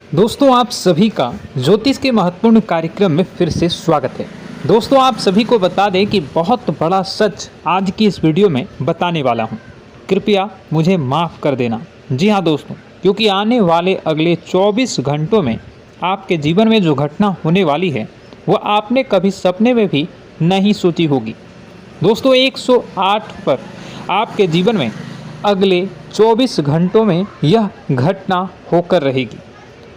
दोस्तों आप सभी का ज्योतिष के महत्वपूर्ण कार्यक्रम में फिर से स्वागत है। दोस्तों आप सभी को बता दें कि बहुत बड़ा सच आज की इस वीडियो में बताने वाला हूं। कृपया मुझे माफ़ कर देना। जी हां दोस्तों, क्योंकि आने वाले अगले 24 घंटों में आपके जीवन में जो घटना होने वाली है वह आपने कभी सपने में भी नहीं सोची होगी। दोस्तों 108 पर आपके जीवन में अगले 24 घंटों में यह घटना होकर रहेगी।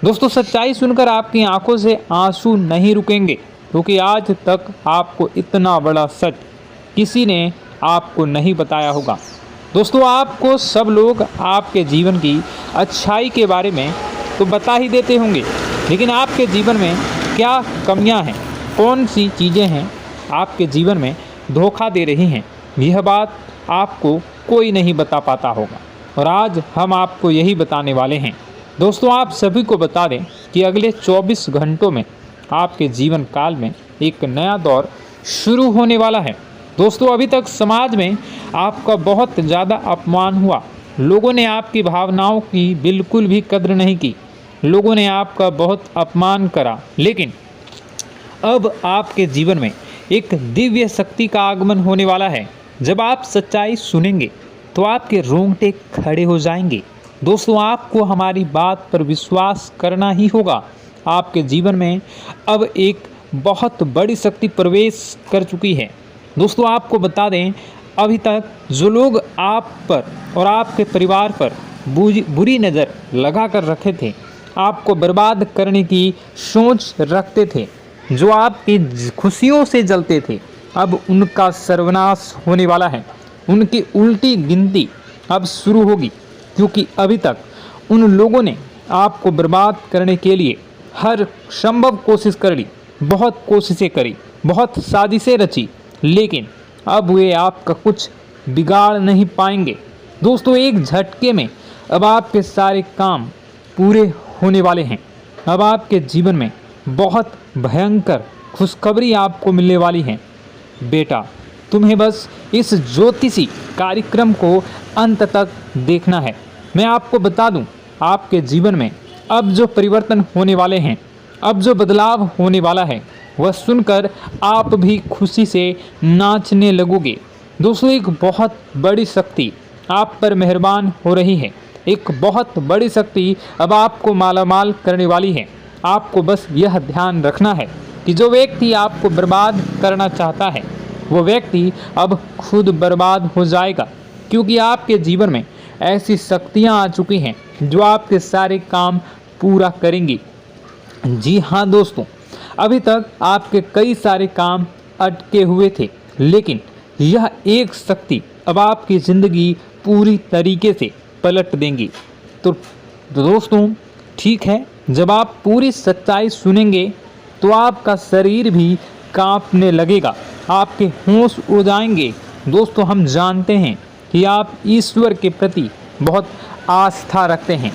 दोस्तों सच्चाई सुनकर आपकी आंखों से आंसू नहीं रुकेंगे, क्योंकि आज तक आपको इतना बड़ा सच किसी ने आपको नहीं बताया होगा। दोस्तों आपको सब लोग आपके जीवन की अच्छाई के बारे में तो बता ही देते होंगे, लेकिन आपके जीवन में क्या कमियां हैं, कौन सी चीज़ें हैं आपके जीवन में धोखा दे रही हैं, यह बात आपको कोई नहीं बता पाता होगा। और आज हम आपको यही बताने वाले हैं। दोस्तों आप सभी को बता दें कि अगले 24 घंटों में आपके जीवन काल में एक नया दौर शुरू होने वाला है। दोस्तों अभी तक समाज में आपका बहुत ज़्यादा अपमान हुआ, लोगों ने आपकी भावनाओं की बिल्कुल भी कद्र नहीं की, लोगों ने आपका बहुत अपमान करा, लेकिन अब आपके जीवन में एक दिव्य शक्ति का आगमन होने वाला है। जब आप सच्चाई सुनेंगे तो आपके रोंगटे खड़े हो जाएंगे। दोस्तों आपको हमारी बात पर विश्वास करना ही होगा। आपके जीवन में अब एक बहुत बड़ी शक्ति प्रवेश कर चुकी है। दोस्तों आपको बता दें, अभी तक जो लोग आप पर और आपके परिवार पर बुरी नज़र लगा कर रखे थे, आपको बर्बाद करने की सोच रखते थे, जो आपकी खुशियों से जलते थे, अब उनका सर्वनाश होने वाला है। उनकी उल्टी गिनती अब शुरू होगी, क्योंकि अभी तक उन लोगों ने आपको बर्बाद करने के लिए हर संभव कोशिश कर ली, बहुत कोशिशें करी, बहुत साजिशें रची, लेकिन अब वे आपका कुछ बिगाड़ नहीं पाएंगे। दोस्तों एक झटके में अब आपके सारे काम पूरे होने वाले हैं। अब आपके जीवन में बहुत भयंकर खुशखबरी आपको मिलने वाली है। बेटा तुम्हें बस इस ज्योतिषी कार्यक्रम को अंत तक देखना है। मैं आपको बता दूं, आपके जीवन में अब जो परिवर्तन होने वाले हैं, अब जो बदलाव होने वाला है, वह सुनकर आप भी खुशी से नाचने लगोगे। दोस्तों एक बहुत बड़ी शक्ति आप पर मेहरबान हो रही है। एक बहुत बड़ी शक्ति अब आपको मालामाल करने वाली है। आपको बस यह ध्यान रखना है कि जो व्यक्ति आपको बर्बाद करना चाहता है, वो व्यक्ति अब खुद बर्बाद हो जाएगा, क्योंकि आपके जीवन में ऐसी शक्तियां आ चुकी हैं जो आपके सारे काम पूरा करेंगी। जी हाँ दोस्तों, अभी तक आपके कई सारे काम अटके हुए थे, लेकिन यह एक शक्ति अब आपकी ज़िंदगी पूरी तरीके से पलट देंगी। तो दोस्तों ठीक है, जब आप पूरी सच्चाई सुनेंगे तो आपका शरीर भी कांपने लगेगा, आपके होश उड़ जाएंगे। दोस्तों हम जानते हैं कि आप ईश्वर के प्रति बहुत आस्था रखते हैं,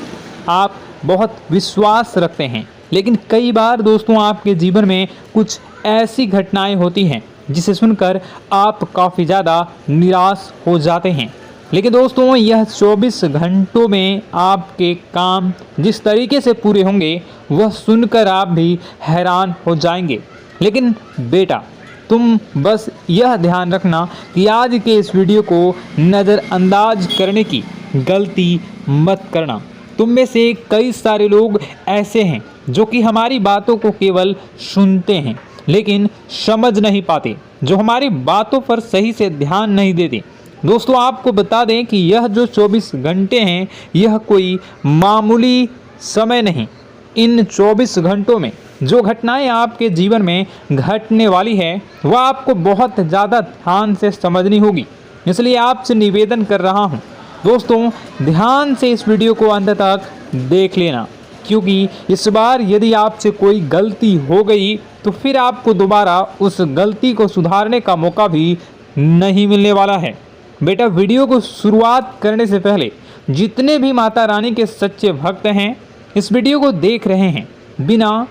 आप बहुत विश्वास रखते हैं, लेकिन कई बार दोस्तों आपके जीवन में कुछ ऐसी घटनाएं होती हैं जिसे सुनकर आप काफ़ी ज़्यादा निराश हो जाते हैं। लेकिन दोस्तों यह 24 घंटों में आपके काम जिस तरीके से पूरे होंगे वह सुनकर आप भी हैरान हो जाएंगे। लेकिन बेटा तुम बस यह ध्यान रखना कि आज के इस वीडियो को नज़रअंदाज करने की गलती मत करना। तुम में से कई सारे लोग ऐसे हैं जो कि हमारी बातों को केवल सुनते हैं लेकिन समझ नहीं पाते, जो हमारी बातों पर सही से ध्यान नहीं देते। दोस्तों आपको बता दें कि यह जो 24 घंटे हैं यह कोई मामूली समय नहीं। इन 24 घंटों में जो घटनाएं आपके जीवन में घटने वाली है वह आपको बहुत ज़्यादा ध्यान से समझनी होगी। इसलिए आपसे निवेदन कर रहा हूं, दोस्तों ध्यान से इस वीडियो को अंत तक देख लेना, क्योंकि इस बार यदि आपसे कोई गलती हो गई तो फिर आपको दोबारा उस गलती को सुधारने का मौका भी नहीं मिलने वाला है। बेटा वीडियो को शुरुआत करने से पहले जितने भी माता रानी के सच्चे भक्त हैं इस वीडियो को देख रहे हैं, बिना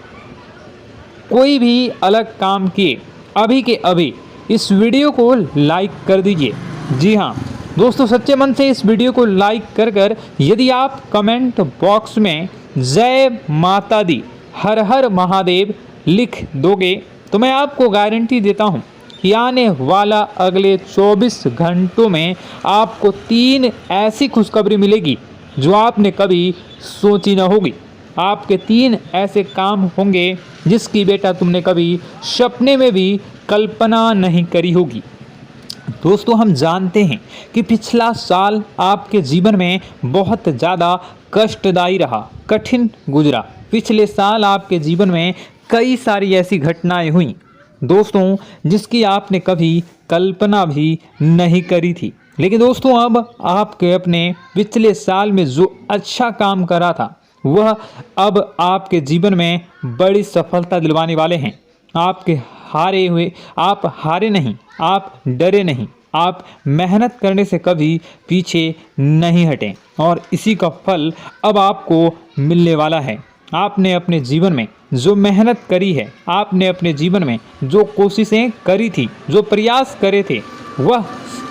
कोई भी अलग काम किए अभी के अभी इस वीडियो को लाइक कर दीजिए। जी हाँ दोस्तों, सच्चे मन से इस वीडियो को लाइक कर यदि आप कमेंट बॉक्स में जय माता दी, हर हर महादेव लिख दोगे तो मैं आपको गारंटी देता हूँ कि आने वाला अगले 24 घंटों में आपको 3 ऐसी खुशखबरी मिलेगी जो आपने कभी सोची न होगी। आपके 3 ऐसे काम होंगे जिसकी बेटा तुमने कभी सपने में भी कल्पना नहीं करी होगी। दोस्तों, हम जानते हैं कि पिछला साल आपके जीवन में बहुत ज़्यादा कष्टदायी रहा, कठिन गुजरा। पिछले साल आपके जीवन में कई सारी ऐसी घटनाएं हुई दोस्तों जिसकी आपने कभी कल्पना भी नहीं करी थी। लेकिन दोस्तों, अब आपके अपने पिछले साल में जो अच्छा काम करा था वह अब आपके जीवन में बड़ी सफलता दिलवाने वाले हैं। आप हारे नहीं, आप डरे नहीं, आप मेहनत करने से कभी पीछे नहीं हटें और इसी का फल अब आपको मिलने वाला है। आपने अपने जीवन में जो मेहनत करी है, आपने अपने जीवन में जो कोशिशें करी थी, जो प्रयास करे थे, वह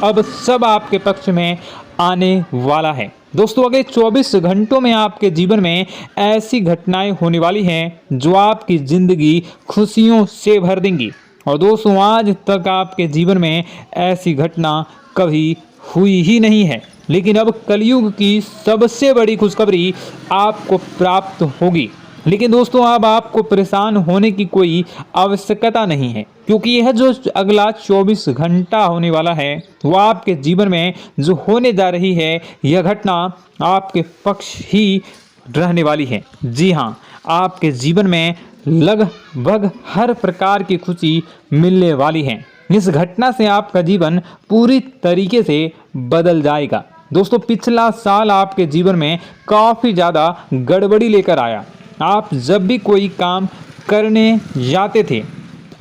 अब सब आपके पक्ष में आने वाला है। दोस्तों, अगले 24 घंटों में आपके जीवन में ऐसी घटनाएं होने वाली हैं जो आपकी ज़िंदगी खुशियों से भर देंगी। और दोस्तों, आज तक आपके जीवन में ऐसी घटना कभी हुई ही नहीं है, लेकिन अब कलयुग की सबसे बड़ी खुशखबरी आपको प्राप्त होगी। लेकिन दोस्तों, अब आपको परेशान होने की कोई आवश्यकता नहीं है, क्योंकि यह जो अगला 24 घंटा होने वाला है वह आपके जीवन में जो होने जा रही है यह घटना आपके पक्ष ही रहने वाली है। जी हाँ, आपके जीवन में लगभग हर प्रकार की खुशी मिलने वाली है। इस घटना से आपका जीवन पूरी तरीके से बदल जाएगा। दोस्तों, पिछला साल आपके जीवन में काफ़ी ज़्यादा गड़बड़ी लेकर आया। आप जब भी कोई काम करने जाते थे,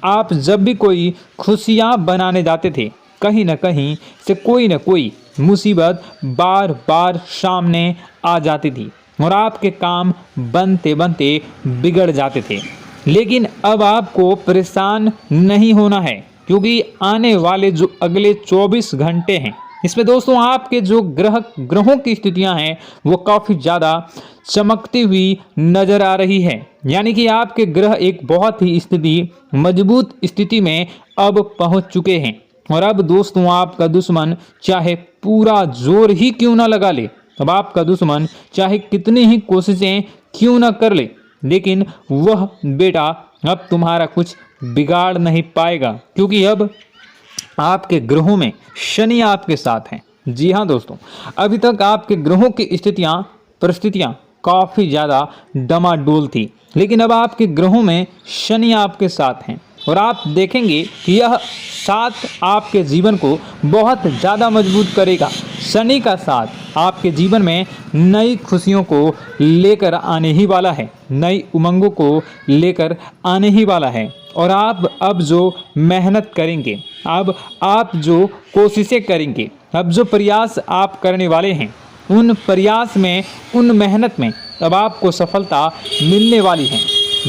आप जब भी कोई खुशियाँ बनाने जाते थे, कहीं न कहीं से कोई न कोई मुसीबत बार बार सामने आ जाती थी और आपके काम बनते बनते बिगड़ जाते थे। लेकिन अब आपको परेशान नहीं होना है, क्योंकि आने वाले जो अगले 24 घंटे हैं इसमें दोस्तों आपके जो ग्रहों की स्थितियां हैं वो काफ़ी ज़्यादा चमकती हुई नज़र आ रही है। यानी कि आपके ग्रह एक बहुत ही मजबूत स्थिति में अब पहुंच चुके हैं। और अब दोस्तों, आपका दुश्मन चाहे पूरा जोर ही क्यों ना लगा ले, अब आपका दुश्मन चाहे कितनी ही कोशिशें क्यों ना कर ले, लेकिन वह बेटा अब तुम्हारा कुछ बिगाड़ नहीं पाएगा, क्योंकि अब आपके ग्रहों में शनि आपके साथ हैं। जी हाँ दोस्तों, अभी तक आपके ग्रहों की परिस्थितियाँ काफ़ी ज़्यादा डमाडोल थी, लेकिन अब आपके ग्रहों में शनि आपके साथ हैं और आप देखेंगे कि यह साथ आपके जीवन को बहुत ज़्यादा मजबूत करेगा। शनि का साथ आपके जीवन में नई खुशियों को लेकर आने ही वाला है, नई उमंगों को लेकर आने ही वाला है। और आप अब जो मेहनत करेंगे, अब आप जो कोशिशें करेंगे, अब जो प्रयास आप करने वाले हैं, उन प्रयास में, उन मेहनत में अब आपको सफलता मिलने वाली है।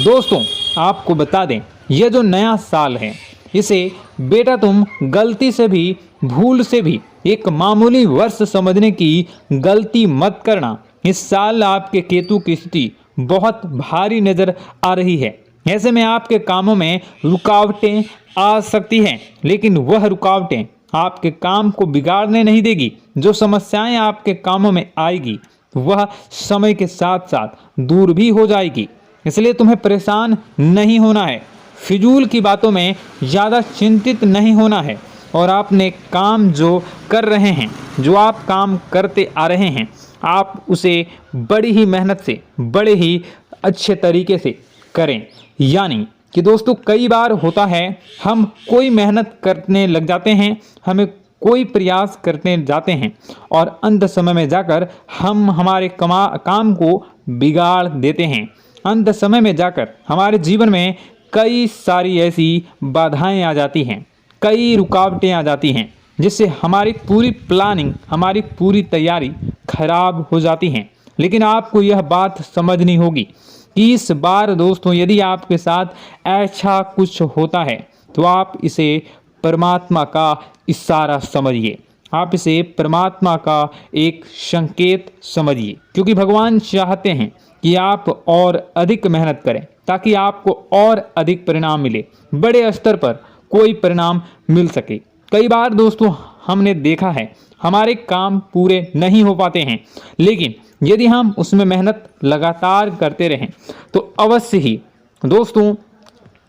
दोस्तों, आपको बता दें, यह जो नया साल है इसे बेटा तुम गलती से भी, भूल से भी एक मामूली वर्ष समझने की गलती मत करना। इस साल आपके केतु की स्थिति बहुत भारी नज़र आ रही है। ऐसे में आपके कामों में रुकावटें आ सकती हैं, लेकिन वह रुकावटें आपके काम को बिगाड़ने नहीं देगी। जो समस्याएं आपके कामों में आएगी वह समय के साथ साथ दूर भी हो जाएगी। इसलिए तुम्हें परेशान नहीं होना है, फिजूल की बातों में ज़्यादा चिंतित नहीं होना है। और आपने काम जो कर रहे हैं, जो आप काम करते आ रहे हैं, आप उसे बड़ी ही मेहनत से, बड़े ही अच्छे तरीके से करें। यानी कि दोस्तों, कई बार होता है हम कोई मेहनत करने लग जाते हैं, हमें कोई प्रयास करने जाते हैं और अंत समय में जाकर हम हमारे काम को बिगाड़ देते हैं। अंत समय में जाकर हमारे जीवन में कई सारी ऐसी बाधाएं आ जाती हैं, कई रुकावटें आ जाती हैं, जिससे हमारी पूरी प्लानिंग, हमारी पूरी तैयारी खराब हो जाती हैं। लेकिन आपको यह बात समझनी होगी कि इस बार दोस्तों, यदि आपके साथ ऐसा कुछ होता है तो आप इसे परमात्मा का इशारा समझिए। आप इसे परमात्मा का एक संकेत समझिए, क्योंकि भगवान चाहते हैं कि आप और अधिक मेहनत करें ताकि आपको और अधिक परिणाम मिले, बड़े स्तर पर कोई परिणाम मिल सके। कई बार दोस्तों हमने देखा है हमारे काम पूरे नहीं हो पाते हैं, लेकिन यदि हम उसमें मेहनत लगातार करते रहें तो अवश्य ही दोस्तों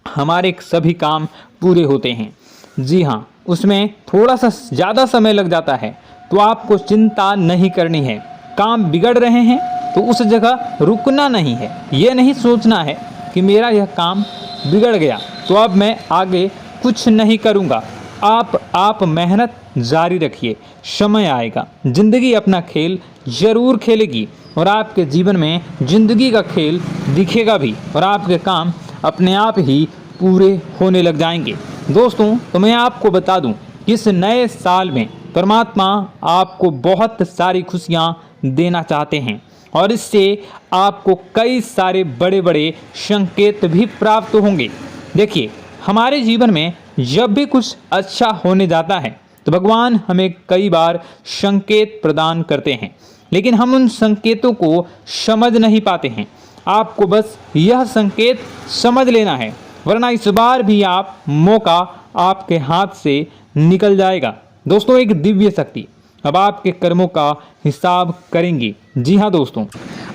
हमारे सभी काम पूरे होते हैं। जी हाँ, उसमें थोड़ा सा ज़्यादा समय लग जाता है तो आपको चिंता नहीं करनी है। काम बिगड़ रहे हैं तो उस जगह रुकना नहीं है, ये नहीं सोचना है कि मेरा यह काम बिगड़ गया तो अब मैं आगे कुछ नहीं करूँगा। आप मेहनत जारी रखिए, समय आएगा, ज़िंदगी अपना खेल ज़रूर खेलेगी और आपके जीवन में ज़िंदगी का खेल दिखेगा भी और आपके काम अपने आप ही पूरे होने लग जाएंगे। दोस्तों तो मैं आपको बता दूं कि इस नए साल में परमात्मा आपको बहुत सारी खुशियां देना चाहते हैं और इससे आपको कई सारे बड़े बड़े संकेत भी प्राप्त होंगे। देखिए, हमारे जीवन में जब भी कुछ अच्छा होने जाता है तो भगवान हमें कई बार संकेत प्रदान करते हैं, लेकिन हम उन संकेतों को समझ नहीं पाते हैं। आपको बस यह संकेत समझ लेना है, वरना इस बार भी आप मौका आपके हाथ से निकल जाएगा। दोस्तों, एक दिव्य शक्ति अब आपके कर्मों का हिसाब करेंगी। जी हाँ दोस्तों,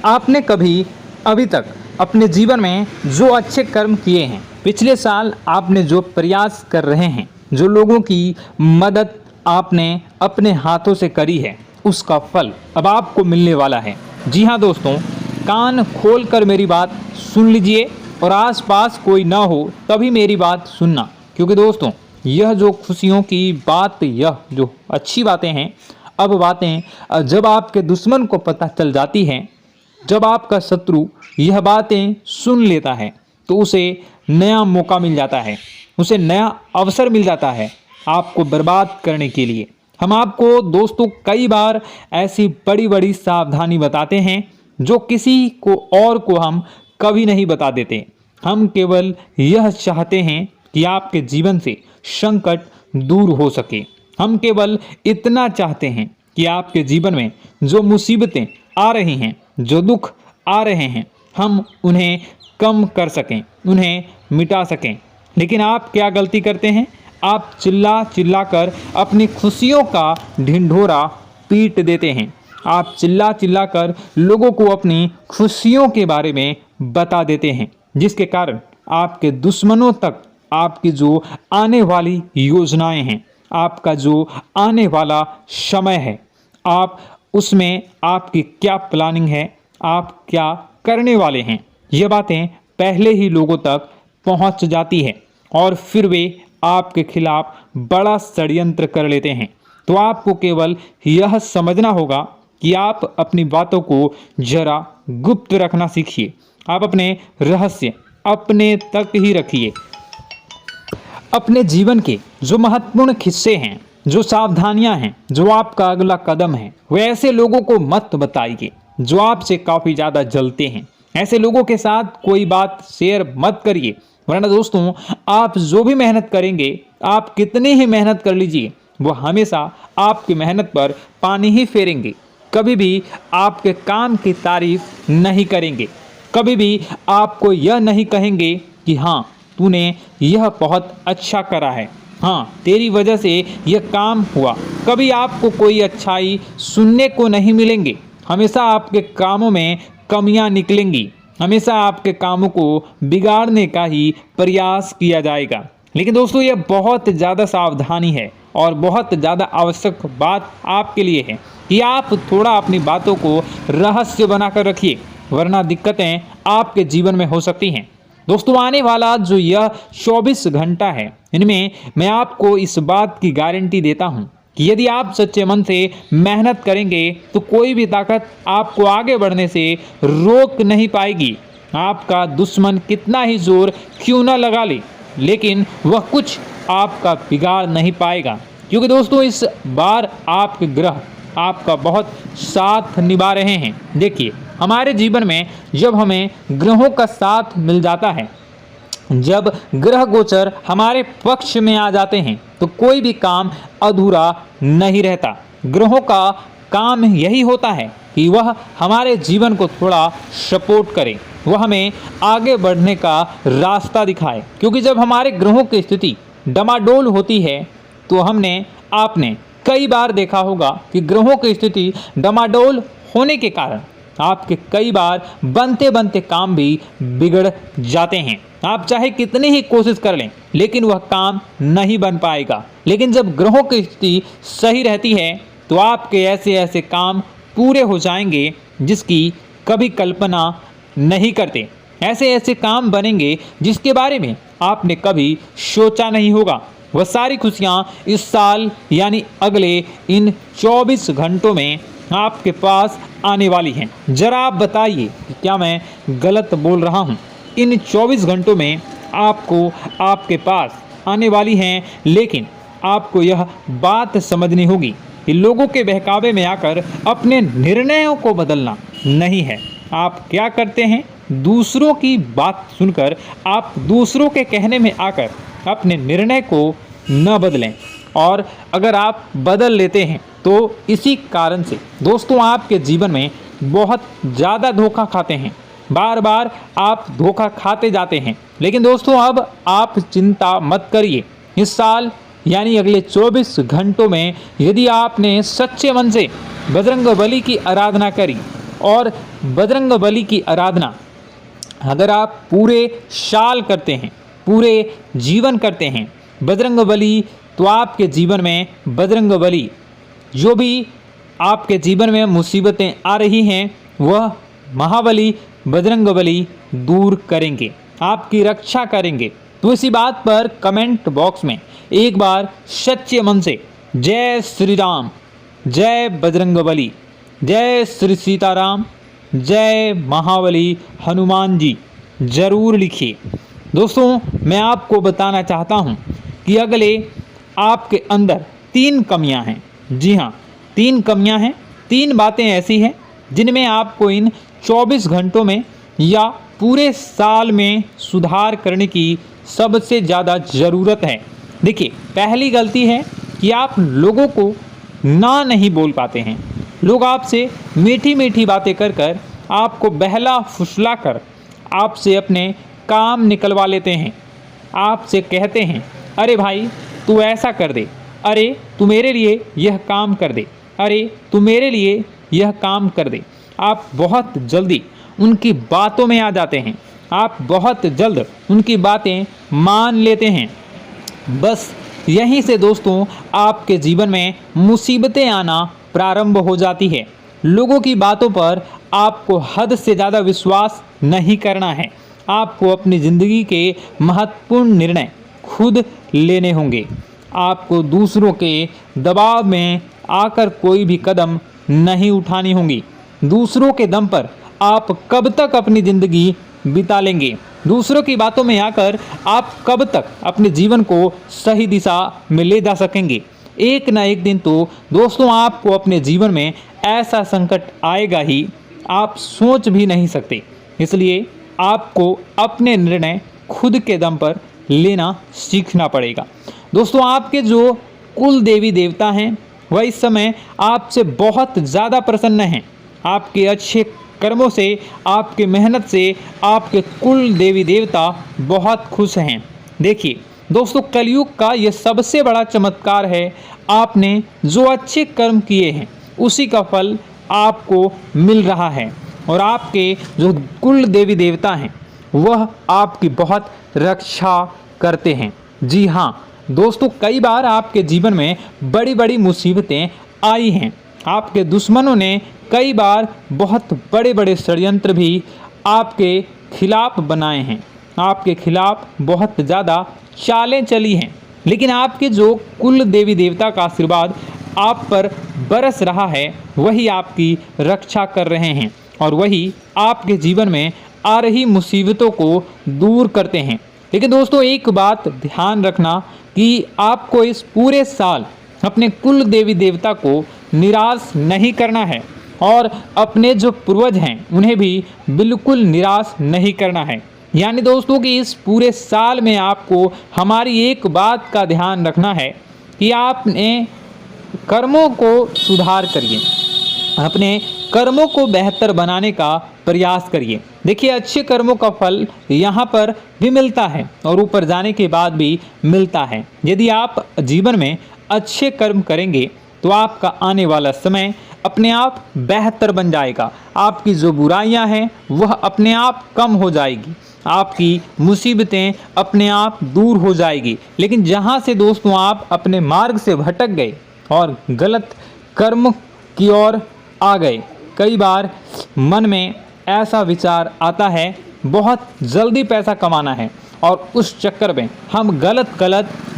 आपने कभी अभी तक अपने जीवन में जो अच्छे कर्म किए हैं, पिछले साल आपने जो प्रयास कर रहे हैं, जो लोगों की मदद आपने अपने हाथों से करी है, उसका फल अब आपको मिलने वाला है। जी हाँ दोस्तों, कान खोलकर मेरी बात सुन लीजिए और आसपास कोई ना हो तभी मेरी बात सुनना, क्योंकि दोस्तों यह जो खुशियों की बात, यह जो अच्छी बातें हैं, अब बातें जब आपके दुश्मन को पता चल जाती हैं, जब आपका शत्रु यह बातें सुन लेता है तो उसे नया मौका मिल जाता है, उसे नया अवसर मिल जाता है आपको बर्बाद करने के लिए। हम आपको दोस्तों कई बार ऐसी बड़ी बड़ी सावधानी बताते हैं जो किसी को और को हम कभी नहीं बता देते। हम केवल यह चाहते हैं कि आपके जीवन से संकट दूर हो सके। हम केवल इतना चाहते हैं कि आपके जीवन में जो मुसीबतें आ रही हैं, जो दुख आ रहे हैं, हम उन्हें कम कर सकें, उन्हें मिटा सकें। लेकिन आप क्या गलती करते हैं? आप चिल्ला चिल्ला कर अपनी खुशियों का ढिंढोरा पीट देते हैं। आप चिल्ला चिल्ला कर लोगों को अपनी खुशियों के बारे में बता देते हैं, जिसके कारण आपके दुश्मनों तक आपकी जो आने वाली योजनाएं हैं, आपका जो आने वाला समय है, आप उसमें आपकी क्या प्लानिंग है, आप क्या करने वाले हैं, ये बातें पहले ही लोगों तक पहुंच जाती है और फिर वे आपके खिलाफ बड़ा षड्यंत्र कर लेते हैं। तो आपको केवल यह समझना होगा कि आप अपनी बातों को जरा गुप्त रखना सीखिए। आप अपने रहस्य अपने तक ही रखिए। अपने जीवन के जो महत्वपूर्ण हिस्से हैं, जो सावधानियां हैं, जो आपका अगला कदम है, वे ऐसे लोगों को मत बताइए जो आपसे काफ़ी ज़्यादा जलते हैं। ऐसे लोगों के साथ कोई बात शेयर मत करिए, वरना दोस्तों आप जो भी मेहनत करेंगे, आप कितनी ही मेहनत कर लीजिए, वो हमेशा आपकी मेहनत पर पानी ही फेरेंगे। कभी भी आपके काम की तारीफ नहीं करेंगे, कभी भी आपको यह नहीं कहेंगे कि हाँ तूने यह बहुत अच्छा करा है, हाँ तेरी वजह से यह काम हुआ। कभी आपको कोई अच्छाई सुनने को नहीं मिलेंगे। हमेशा आपके कामों में कमियां निकलेंगी, हमेशा आपके कामों को बिगाड़ने का ही प्रयास किया जाएगा। लेकिन दोस्तों यह बहुत ज़्यादा सावधानी है और बहुत ज़्यादा आवश्यक बात आपके लिए है कि आप थोड़ा अपनी बातों को रहस्य बनाकर रखिए, वरना दिक्कतें आपके जीवन में हो सकती हैं। दोस्तों आने वाला जो यह 24 घंटा है, इनमें मैं आपको इस बात की गारंटी देता हूँ कि यदि आप सच्चे मन से मेहनत करेंगे तो कोई भी ताकत आपको आगे बढ़ने से रोक नहीं पाएगी। आपका दुश्मन कितना ही जोर क्यों न लगा ले, लेकिन वह कुछ आपका बिगाड़ नहीं पाएगा, क्योंकि दोस्तों इस बार आपके ग्रह आपका बहुत साथ निभा रहे हैं। देखिए, हमारे जीवन में जब हमें ग्रहों का साथ मिल जाता है जब ग्रह गोचर हमारे पक्ष में आ जाते हैं तो कोई भी काम अधूरा नहीं रहता। ग्रहों का काम यही होता है कि वह हमारे जीवन को थोड़ा सपोर्ट करे, वह हमें आगे बढ़ने का रास्ता दिखाए। क्योंकि जब हमारे ग्रहों की स्थिति डमाडोल होती है तो आपने कई बार देखा होगा कि ग्रहों की स्थिति डमाडोल होने के कारण आपके कई बार बनते बनते काम भी बिगड़ जाते हैं। आप चाहे कितनी ही कोशिश कर लें लेकिन वह काम नहीं बन पाएगा। लेकिन जब ग्रहों की स्थिति सही रहती है तो आपके ऐसे ऐसे काम पूरे हो जाएंगे जिसकी कभी कल्पना नहीं करते। ऐसे ऐसे काम बनेंगे जिसके बारे में आपने कभी सोचा नहीं होगा। वह सारी खुशियाँ इस साल यानी अगले इन 24 घंटों में आपके पास आने वाली हैं। जरा आप बताइए कि क्या मैं गलत बोल रहा हूँ? इन 24 घंटों में आपको आपके पास आने वाली हैं, लेकिन आपको यह बात समझनी होगी कि लोगों के बहकावे में आकर अपने निर्णयों को बदलना नहीं है। आप क्या करते हैं? दूसरों की बात सुनकर आप दूसरों के कहने में आकर अपने निर्णय को न बदलें, और अगर आप बदल लेते हैं तो इसी कारण से दोस्तों आपके जीवन में बहुत ज़्यादा धोखा खाते हैं। बार बार आप धोखा खाते जाते हैं। लेकिन दोस्तों अब आप चिंता मत करिए। इस साल यानी अगले 24 घंटों में यदि आपने सच्चे मन से बजरंगबली की आराधना करी, और बजरंगबली की आराधना अगर आप पूरे साल करते हैं, पूरे जीवन करते हैं बजरंगबली, तो आपके जीवन में बजरंगबली जो भी आपके जीवन में मुसीबतें आ रही हैं वह महाबली बजरंगबली दूर करेंगे, आपकी रक्षा करेंगे। तो इसी बात पर कमेंट बॉक्स में एक बार सच्चे मन से जय श्री राम, जय बजरंगबली, जय श्री सीताराम, जय महाबली हनुमान जी जरूर लिखिए। दोस्तों मैं आपको बताना चाहता हूँ कि अगले आपके अंदर 3 कमियां हैं। जी हाँ, 3 कमियां हैं। 3 बातें ऐसी हैं जिनमें आपको इन 24 घंटों में या पूरे साल में सुधार करने की सबसे ज़्यादा ज़रूरत है। देखिए, पहली गलती है कि आप लोगों को ना नहीं बोल पाते हैं। लोग आपसे मीठी मीठी बातें कर कर आपको बहला फुसला कर आपसे अपने काम निकलवा लेते हैं। आपसे कहते हैं, अरे भाई तू ऐसा कर दे, अरे तू मेरे लिए यह काम कर दे, अरे तू मेरे लिए यह काम कर दे। आप बहुत जल्दी उनकी बातों में आ जाते हैं, आप बहुत जल्द उनकी बातें मान लेते हैं। बस यहीं से दोस्तों आपके जीवन में मुसीबतें आना प्रारंभ हो जाती है। लोगों की बातों पर आपको हद से ज़्यादा विश्वास नहीं करना है। आपको अपनी ज़िंदगी के महत्वपूर्ण निर्णय खुद लेने होंगे। आपको दूसरों के दबाव में आकर कोई भी कदम नहीं उठानी होगी। दूसरों के दम पर आप कब तक अपनी ज़िंदगी बिता लेंगे? दूसरों की बातों में आकर आप कब तक अपने जीवन को सही दिशा में ले जा सकेंगे? एक ना एक दिन तो दोस्तों आपको अपने जीवन में ऐसा संकट आएगा ही, आप सोच भी नहीं सकते। इसलिए आपको अपने निर्णय खुद के दम पर लेना सीखना पड़ेगा। दोस्तों आपके जो कुल देवी देवता हैं वह इस समय आपसे बहुत ज़्यादा प्रसन्न हैं। आपके अच्छे कर्मों से, आपके मेहनत से आपके कुल देवी देवता बहुत खुश हैं। देखिए दोस्तों, कलयुग का ये सबसे बड़ा चमत्कार है। आपने जो अच्छे कर्म किए हैं उसी का फल आपको मिल रहा है, और आपके जो कुल देवी देवता हैं वह आपकी बहुत रक्षा करते हैं। जी हाँ दोस्तों, कई बार आपके जीवन में बड़ी बड़ी मुसीबतें आई हैं। आपके दुश्मनों ने कई बार बहुत बड़े बड़े षड्यंत्र भी आपके खिलाफ बनाए हैं, आपके खिलाफ बहुत ज़्यादा चालें चली हैं। लेकिन आपके जो कुल देवी देवता का आशीर्वाद आप पर बरस रहा है वही आपकी रक्षा कर रहे हैं, और वही आपके जीवन में आ रही मुसीबतों को दूर करते हैं। लेकिन दोस्तों एक बात ध्यान रखना कि आपको इस पूरे साल अपने कुल देवी देवता को निराश नहीं करना है, और अपने जो पूर्वज हैं उन्हें भी बिल्कुल निराश नहीं करना है। यानी दोस्तों कि इस पूरे साल में आपको हमारी एक बात का ध्यान रखना है कि आपने कर्मों को सुधार करिए, अपने कर्मों को बेहतर बनाने का प्रयास करिए। देखिए, अच्छे कर्मों का फल यहाँ पर भी मिलता है और ऊपर जाने के बाद भी मिलता है। यदि आप जीवन में अच्छे कर्म करेंगे तो आपका आने वाला समय अपने आप बेहतर बन जाएगा। आपकी जो बुराइयां हैं वह अपने आप कम हो जाएगी, आपकी मुसीबतें अपने आप दूर हो जाएगी। लेकिन जहां से दोस्तों आप अपने मार्ग से भटक गए और गलत कर्म की ओर आ गए, कई बार मन में ऐसा विचार आता है बहुत जल्दी पैसा कमाना है और उस चक्कर में हम गलत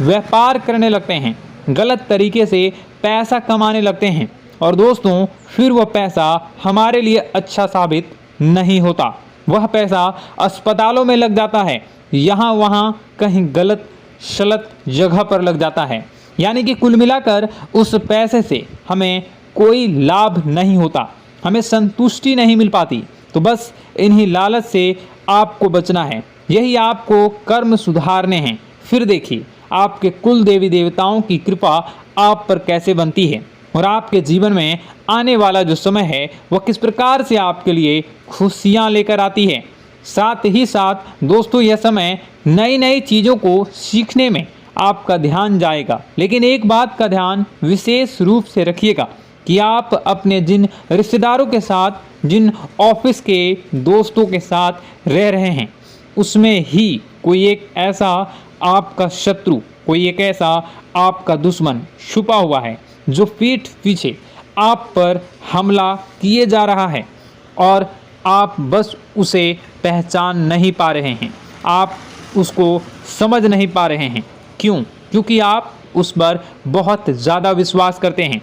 व्यापार करने लगते हैं, गलत तरीके से पैसा कमाने लगते हैं और दोस्तों फिर वह पैसा हमारे लिए अच्छा साबित नहीं होता। वह पैसा अस्पतालों में लग जाता है, यहाँ वहाँ कहीं गलत शलत जगह पर लग जाता है। यानी कि कुल मिलाकर उस पैसे से हमें कोई लाभ नहीं होता, हमें संतुष्टि नहीं मिल पाती। तो बस इन्हीं लालच से आपको बचना है, यही आपको कर्म सुधारने हैं। फिर देखिए आपके कुल देवी देवताओं की कृपा आप पर कैसे बनती है और आपके जीवन में आने वाला जो समय है वह किस प्रकार से आपके लिए खुशियाँ लेकर आती है। साथ ही साथ दोस्तों यह समय नई नई चीज़ों को सीखने में आपका ध्यान जाएगा। लेकिन एक बात का ध्यान विशेष रूप से रखिएगा कि आप अपने जिन रिश्तेदारों के साथ, जिन ऑफिस के दोस्तों के साथ रह रहे हैं, उसमें ही कोई एक ऐसा आपका शत्रु, कोई एक ऐसा आपका दुश्मन छुपा हुआ है जो पीठ पीछे आप पर हमला किए जा रहा है और आप बस उसे पहचान नहीं पा रहे हैं, आप उसको समझ नहीं पा रहे हैं। क्यों? क्योंकि आप उस पर बहुत ज़्यादा विश्वास करते हैं,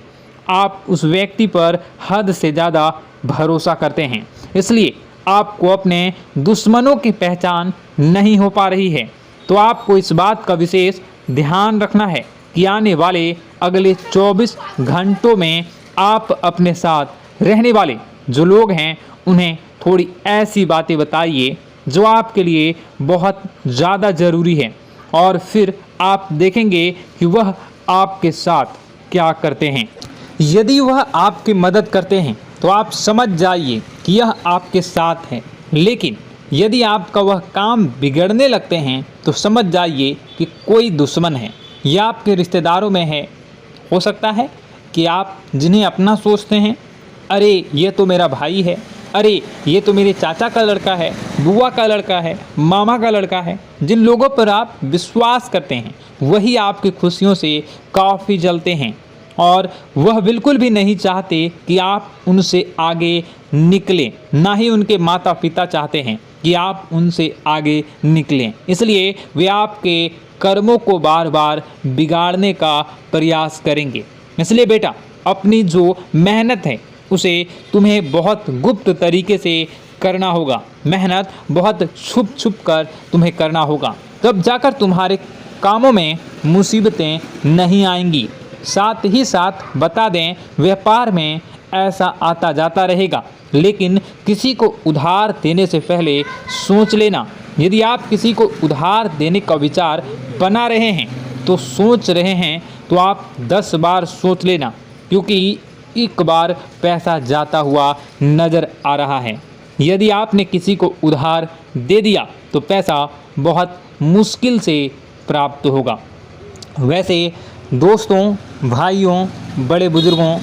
आप उस व्यक्ति पर हद से ज़्यादा भरोसा करते हैं, इसलिए आपको अपने दुश्मनों की पहचान नहीं हो पा रही है। तो आपको इस बात का विशेष ध्यान रखना है कि आने वाले अगले 24 घंटों में आप अपने साथ रहने वाले जो लोग हैं उन्हें थोड़ी ऐसी बातें बताइए जो आपके लिए बहुत ज़्यादा ज़रूरी है और फिर आप देखेंगे कि वह आपके साथ क्या करते हैं। यदि वह आपकी मदद करते हैं तो आप समझ जाइए कि यह आपके साथ है, लेकिन यदि आपका वह काम बिगड़ने लगते हैं तो समझ जाइए कि कोई दुश्मन है या आपके रिश्तेदारों में है। हो सकता है कि आप जिन्हें अपना सोचते हैं, अरे ये तो मेरा भाई है, अरे ये तो मेरे चाचा का लड़का है, बुआ का लड़का है, मामा का लड़का है, जिन लोगों पर आप विश्वास करते हैं वही आपकी खुशियों से काफ़ी जलते हैं और वह बिल्कुल भी नहीं चाहते कि आप उनसे आगे निकलें, ना ही उनके माता पिता चाहते हैं कि आप उनसे आगे निकलें। इसलिए वे आपके कर्मों को बार बार बिगाड़ने का प्रयास करेंगे। इसलिए बेटा, अपनी जो मेहनत है उसे तुम्हें बहुत गुप्त तरीके से करना होगा, मेहनत बहुत छुप छुप कर तुम्हें करना होगा, तब जाकर तुम्हारे कामों में मुसीबतें नहीं आएंगी। साथ ही साथ बता दें, व्यापार में ऐसा आता जाता रहेगा, लेकिन किसी को उधार देने से पहले सोच लेना। यदि आप किसी को उधार देने का विचार बना रहे हैं तो सोच रहे हैं तो आप 10 बार सोच लेना, क्योंकि एक बार पैसा जाता हुआ नज़र आ रहा है। यदि आपने किसी को उधार दे दिया तो पैसा बहुत मुश्किल से प्राप्त होगा। वैसे दोस्तों, भाइयों, बड़े बुजुर्गों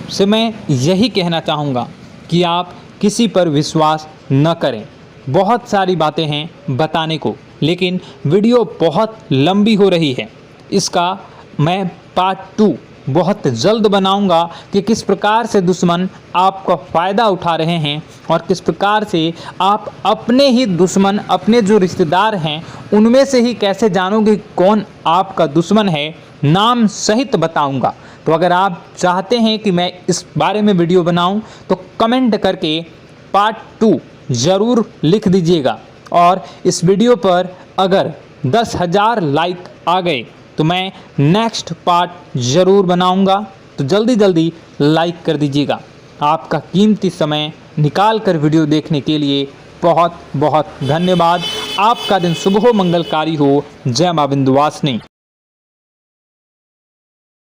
से मैं यही कहना चाहूँगा कि आप किसी पर विश्वास न करें। बहुत सारी बातें हैं बताने को, लेकिन वीडियो बहुत लंबी हो रही है। इसका मैं पार्ट 2 बहुत जल्द बनाऊंगा कि किस प्रकार से दुश्मन आपका फ़ायदा उठा रहे हैं और किस प्रकार से आप अपने ही दुश्मन, अपने जो रिश्तेदार हैं उनमें से ही कैसे जानोगे कौन आपका दुश्मन है, नाम सहित बताऊंगा। तो अगर आप चाहते हैं कि मैं इस बारे में वीडियो बनाऊं तो कमेंट करके पार्ट 2 ज़रूर लिख दीजिएगा। और इस वीडियो पर अगर 10,000 लाइक आ गए तो मैं नेक्स्ट पार्ट ज़रूर बनाऊंगा। तो जल्दी जल्दी लाइक कर दीजिएगा। आपका कीमती समय निकाल कर वीडियो देखने के लिए बहुत बहुत धन्यवाद। आपका दिन शुभ हो, मंगलकारी हो। जय मां विंध्यवासिनी।